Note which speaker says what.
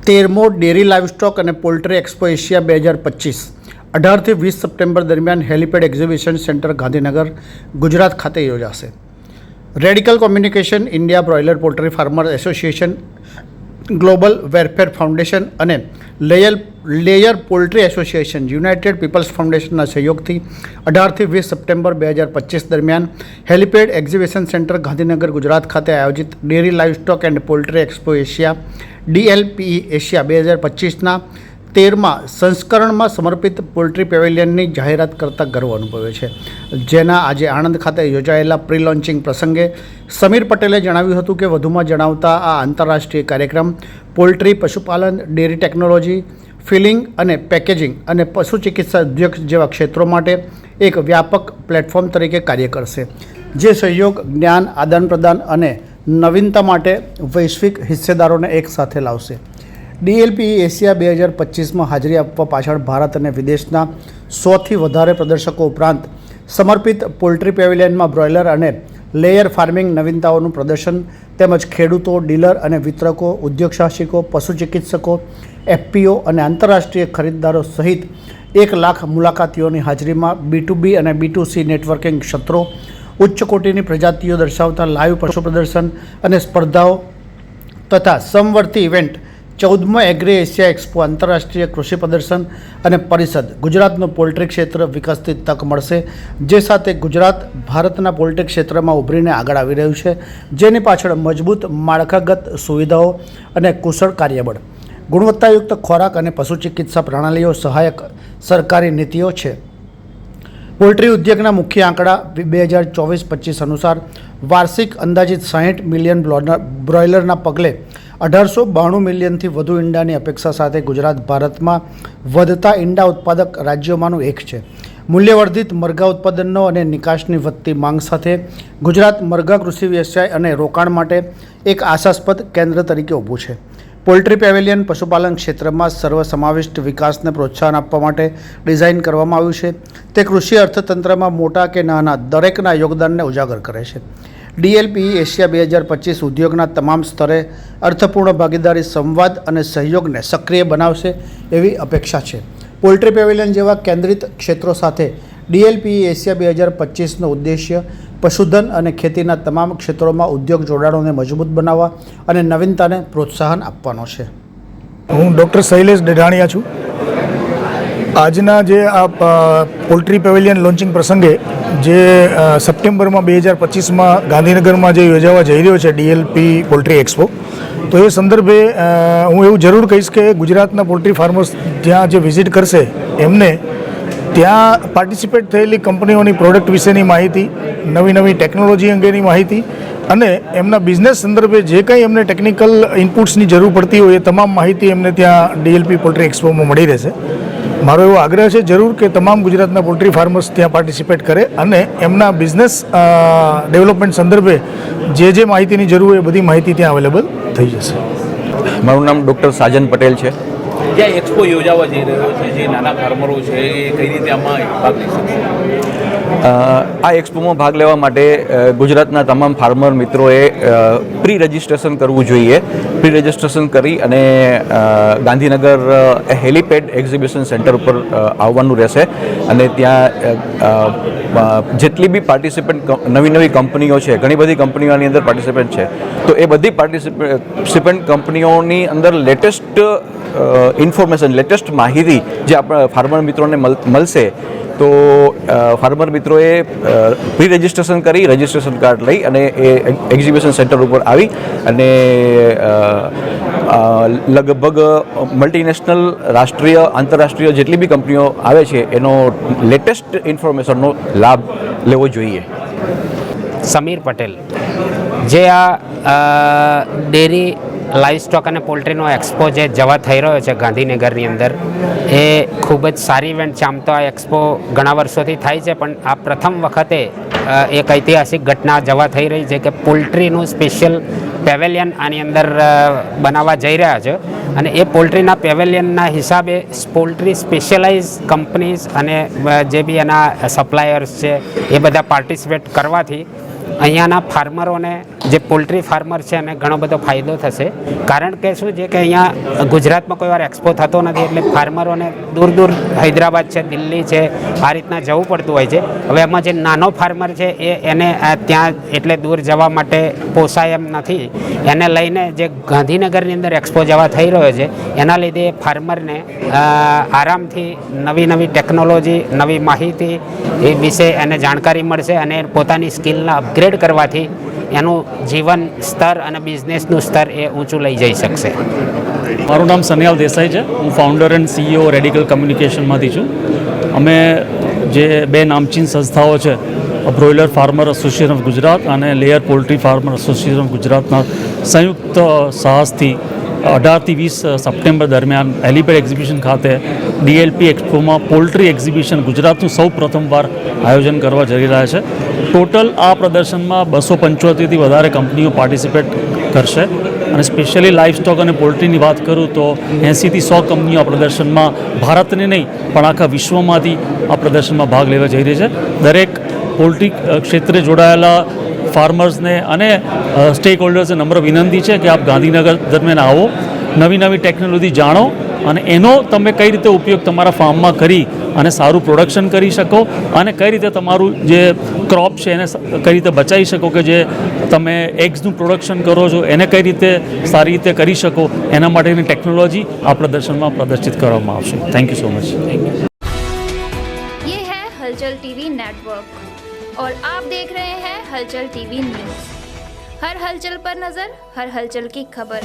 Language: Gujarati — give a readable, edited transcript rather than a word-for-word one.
Speaker 1: 13મો ડેરી લાઇવસ્ટોક અને પોલ્ટ્રી એક્સપો એશિયા 2025 18 થી 20 સપ્ટેમ્બર દરમિયાન helipad exhibition centre Gandhinagar Gujarat ખાતે યોજાશે. Radical communication, India broiler poultry farmer association, global welfare foundation અને layer poultry association, United Peoples ફાઉન્ડેશનના સહયોગથી 18 થી 20 સપ્ટેમ્બર 2025 દરમિયાન helipad exhibition centre Gandhinagar Gujarat ખાતે આયોજિત dairy livestock and poultry expo Asia DLPE Asia 2025ના 13મા સંસ્કરણમાં સમર્પિત પોલ્ટ્રી પેવેલિયનની જાહેરાત કરતાં ગર્વ અનુભવે છે, જેના આજે આણંદ ખાતે યોજાયેલા પ્રી લોન્ચિંગ પ્રસંગે સમીર પટેલે જણાવ્યું હતું કે વધુમાં જણાવતા આ આંતરરાષ્ટ્રીય કાર્યક્રમ પોલ્ટ્રી, પશુપાલન, ડેરી ટેકનોલોજી, ફિલિંગ અને પેકેજિંગ અને પશુ ચિકિત્સા ઉદ્યોગ જેવા ક્ષેત્રો માટે એક વ્યાપક પ્લેટફોર્મ તરીકે કાર્ય કરશે, જે સહયોગ, જ્ઞાન આદાન પ્રદાન અને નવીનતા માટે વૈશ્વિક હિસ્સેદારોને એક સાથે લાવશે. DLPE એશિયા 2025માં હાજરી આપવા પાછળ ભારત અને વિદેશના 100થી વધારે પ્રદર્શકો ઉપરાંત સમર્પિત પોલ્ટ્રી પેવેલિયનમાં બ્રોઇલર અને લેયર ફાર્મિંગ નવીનતાઓનું પ્રદર્શન તેમજ ખેડૂતો, ડીલર અને વિતરકો, ઉદ્યોગ સાહસિકો, પશુ ચિકિત્સકો, FPO અને આંતરરાષ્ટ્રીય ખરીદદારો સહિત 1 લાખ મુલાકાતીઓની હાજરીમાં B2B અને B2C નેટવર્કિંગ ક્ષેત્રો, ઉચ્ચ કોટીની પ્રજાતિઓ દર્શાવતા લાઈવ પશુ પ્રદર્શન અને સ્પર્ધાઓ તથા સમવર્તી ઇવેન્ટ, 14મો એગ્રી એશિયા એક્સપો, આંતરરાષ્ટ્રીય કૃષિ પ્રદર્શન અને પરિષદ, ગુજરાતનું પોલ્ટ્રી ક્ષેત્ર વિકસતી તક મળશે, જે સાથે ગુજરાત ભારતના પોલ્ટ્રી ક્ષેત્રમાં ઉભરીને આગળ આવી રહ્યું છે, જેની પાછળ મજબૂત માળખાગત સુવિધાઓ અને કુશળ કાર્યબળ, ગુણવત્તાયુક્ત ખોરાક અને પશુ ચિકિત્સા પ્રણાલીઓ, સહાયક સરકારી નીતિઓ છે. પોલ્ટ્રી ઉદ્યોગના મુખ્ય આંકડા 2024-25 અનુસાર વાર્ષિક અંદાજિત 60 મિલિયન બ્રોઇલરના પગલે 1892 મિલિયનથી વધુ ઈંડાની અપેક્ષા સાથે ગુજરાત ભારતમાં વધતા ઈંડા ઉત્પાદક રાજ્યોમાંનું એક છે. મૂલ્યવર્ધિત મરઘા ઉત્પાદનનો અને નિકાસની વધતી માંગ સાથે ગુજરાત મરઘા કૃષિ વ્યવસાય અને રોકાણ માટે એક આશાસ્પદ કેન્દ્ર તરીકે ઊભું છે. પોલ્ટ્રી પેવેલિયન પશુપાલન ક્ષેત્રમાં સર્વસમાવિષ્ટ વિકાસને પ્રોત્સાહન આપવા માટે ડિઝાઇન કરવામાં આવ્યું છે. તે કૃષિ અર્થતંત્રમાં મોટા કે નાના દરેકના યોગદાનને ઉજાગર કરે છે. DLPE એશિયા 2025 ઉદ્યોગના તમામ સ્તરે અર્થપૂર્ણ ભાગીદારી, સંવાદ અને સહયોગને સક્રિય બનાવશે એવી અપેક્ષા છે. પોલ્ટ્રી પેવેલિયન જેવા કેન્દ્રિત ક્ષેત્રો સાથે DLPE એશિયા 2025નો ઉદ્દેશ્ય પશુધન અને ખેતીના તમામ ક્ષેત્રોમાં ઉદ્યોગ જોડાણોને મજબૂત બનાવવા અને નવીનતાને પ્રોત્સાહન આપવાનો છે.
Speaker 2: હું ડૉક્ટર શૈલેષ ડઢાણિયા છું. આજના જે આ પોલ્ટ્રી પેવેલિયન લોન્ચિંગ પ્રસંગે જે સપ્ટેમ્બરમાં 2025માં ગાંધીનગરમાં જે યોજાવા જઈ રહ્યો છે DLPE પોલ્ટ્રી એક્સપો, તો એ સંદર્ભે હું એવું જરૂર કહીશ કે ગુજરાતના પોલ્ટ્રી ફાર્મર્સ જ્યાં જે વિઝિટ કરશે એમને ત્યાં પાર્ટિસિપેટ થયેલી કંપનીઓની પ્રોડક્ટ વિશેની માહિતી, નવી ટેકનોલોજી અંગેની માહિતી અને એમના બિઝનેસ સંદર્ભે જે કંઈ એમને ટેકનિકલ ઇનપુટ્સની જરૂર પડતી હોય એ તમામ માહિતી એમને ત્યાં DLPE પોલ્ટ્રી એક્સપોમાં મળી રહેશે. મારો એવો આગ્રહ છે જરૂર કે તમામ ગુજરાતના પોલ્ટ્રી ફાર્મર્સ ત્યાં પાર્ટિસિપેટ કરે અને એમના બિઝનેસ ડેવલપમેન્ટ સંદર્ભે જે માહિતીની જરૂર હોય એ બધી માહિતી ત્યાં અવેલેબલ થઈ જશે.
Speaker 3: મારું નામ ડૉક્ટર સાજન પટેલ છે.
Speaker 4: જ્યાં એક્સપો યોજાવા જઈ રહ્યો છે, જે નાના ફાર્મરો છે એ કઈ રીતે આમાં ભાગ લઈ શકશે?
Speaker 3: આ એક્સપોમાં ભાગ લેવા માટે ગુજરાતના તમામ ફાર્મર મિત્રોએ પ્રી રજિસ્ટ્રેશન કરવું જોઈએ. પ્રી રજિસ્ટ્રેશન કરી અને ગાંધીનગર હેલિપેડ એક્ઝિબિશન સેન્ટર ઉપર આવવાનું રહેશે અને ત્યાં જેટલી બી પાર્ટિસિપન્ટ નવી કંપનીઓ છે, ઘણી બધી કંપનીઓ આની અંદર પાર્ટિસિપન્ટ છે, તો એ બધી પાર્ટિસિપન્ટ કંપનીઓની અંદર લેટેસ્ટ ઇન્ફોર્મેશન, લેટેસ્ટ માહિતી જે આપણા ફાર્મર મિત્રોને મળશે, તો ફાર્મર મિત્રોએ પ્રી રજિસ્ટ્રેશન કરી રજિસ્ટ્રેશન કાર્ડ લઈ અને એ એક્ઝિબિશન સેન્ટર ઉપર આવી અને લગભગ મલ્ટીનેશનલ, રાષ્ટ્રીય, આંતરરાષ્ટ્રીય જેટલી બી કંપનીઓ આવે છે એનો લેટેસ્ટ ઇન્ફોર્મેશનનો લાભ લેવો જોઈએ.
Speaker 5: સમીર પટેલ, જે આ ડેરી લાઇવસ્ટોક અને પોલ્ટ્રીનો એક્સપો જે જવા થઈ રહ્યો છે ગાંધીનગરની અંદર, એ ખૂબ જ સારી ઇવેન્ટ છે. આમ તો આ એક્સપો ઘણા વર્ષોથી થાય છે, પણ આ પ્રથમ વખતે એક ઐતિહાસિક ઘટના જવા થઈ રહી છે કે પોલ્ટ્રીનું સ્પેશિયલ પેવેલિયન આની અંદર બનાવવા જઈ રહ્યા છે અને એ પોલ્ટ્રીના પેવેલિયનના હિસાબે પોલ્ટ્રી સ્પેશિયલાઇઝ કંપનીઝ અને જે બી એના સપ્લાયર્સ છે એ બધા પાર્ટિસિપેટ કરવાથી અહીંયાના ફાર્મરોને જે પોલ્ટ્રી ફાર્મર છે એને ઘણો બધો ફાયદો થશે. કારણ કે શું છે કે અહીંયા ગુજરાતમાં કોઈ વાર એક્સપો થતો નથી, એટલે ફાર્મરોને દૂર દૂર હૈદરાબાદ છે, દિલ્હી છે, આ રીતના જવું પડતું હોય છે. હવે એમાં જે નાનો ફાર્મર છે એને ત્યાં એટલે દૂર જવા માટે પોસાય એમ નથી. એને લઈને જે ગાંધીનગરની અંદર એક્સપો જવા થઈ રહ્યો છે એના લીધે ફાર્મરને આરામથી નવી નવી ટેકનોલોજી, નવી માહિતી એ વિશે એને જાણકારી મળશે અને પોતાની સ્કિલના અપગ્રેડ કરવાથી એનું જીવન સ્તર અને બિઝનેસનું સ્તર એ ઊંચું લઈ જઈ શકશે.
Speaker 6: મારું નામ સન્યાલ દેસાઈ છે. હું ફાઉન્ડર એન્ડ CEO રેડિકલ કમ્યુનિકેશનમાંથી છું. અમે જે બે નામચીન સંસ્થાઓ છે, બ્રોઇલર ફાર્મર એસોસિએશન ઓફ ગુજરાત અને layer poultry farmer association of ગુજરાતના સંયુક્ત સાહસથી 18થી 20 સપ્ટેમ્બર દરમિયાન હેલિપેડ એક્ઝિબિશન ખાતે DLP એક્સપોમાં પોલ્ટ્રી એક્ઝિબિશન ગુજરાતનું સૌ પ્રથમવાર આયોજન કરવા જઈ રહ્યા છે. ટોટલ આ પ્રદર્શનમાં 275થી વધારે કંપનીઓ પાર્ટિસિપેટ કરશે અને સ્પેશિયલી લાઇવ સ્ટોક અને પોલ્ટ્રીની વાત કરું તો 80થી 100 કંપનીઓ આ પ્રદર્શનમાં ભારતની નહીં પણ આખા વિશ્વમાંથી આ પ્રદર્શનમાં ભાગ લેવા જઈ રહી છે. દરેક પોલ્ટ્રી ક્ષેત્રે જોડાયેલા ફાર્મર્સને અને સ્ટેક હોલ્ડર્સને નમ્ર વિનંતી છે કે આપ ગાંધીનગર દરમિયાન આવો, નવી નવી ટેકનોલોજી જાણો અને એનો તમે કઈ રીતે ઉપયોગ તમારા ફાર્મમાં કરી અને સારું પ્રોડક્શન કરી શકો અને કઈ રીતે તમારું જે ક્રોપ છે એને કઈ રીતે બચાવી શકો, કે જે તમે એગ્સનું પ્રોડક્શન કરો છો એને કઈ રીતે સારી રીતે કરી શકો, એના માટેની ટેકનોલોજી આ પ્રદર્શનમાં પ્રદર્શિત કરવામાં આવશે. Thank you so much.
Speaker 7: ये है हलचल टीवी नेटवर्क और आप देख रहे हैं हलचल टीवी न्यूज. हर हलचल पर नजर, हर हलचल की खबर.